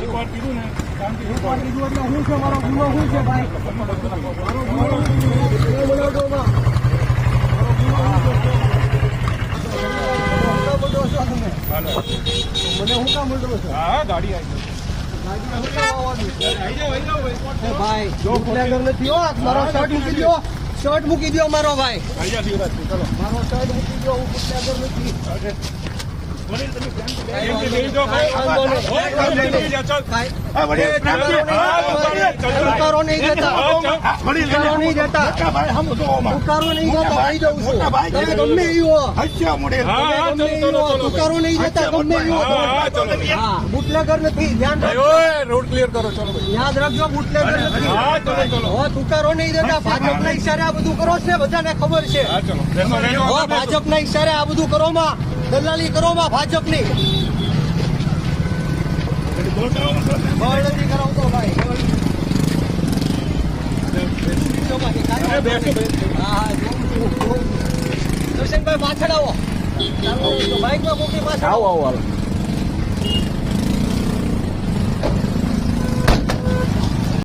વાર કીધું ને શાંતિ એક વાર કીધું એટલે હું છે મારો ગુનો શું છે ભાઈ મારો ગુનો બોલાવવામાં મને હું કામ બોલતો છો? હા ગાડી આવી ભાઈ બુટલેગર નથી હો મારો શર્ટ મૂકી દો શર્ટ મૂકી દો મારો ભાઈ ચલો મારો શર્ટ મૂકી દો હું બુટલેગર નથી ઉકારો નહીં દેતા ઉકારો નહીં દેતા ઉકારો નહીં દેતા ભાઈ દઉં છું તમે ગમે એવો ઉકારો નહીં દેતા ગમે એવો હા બુટલેગર નથી ધ્યાન રાખજો રોડ ક્લિયર કરો ચલો યાદ રાખજો બુટલેગર નથી ઉકારો નહીં દેતા ભાજપના ઈશારે આ બધું કરો છે બધાને ખબર છે ભાજપના ઈશારે આ બધું કરો માં દલાલી કરો માં ભાજપની બળ નથી કરાવતો ભાઈ દર્શનભાઈ પાછળ આવો બાઇકમાં મૂકી પાછળ આવો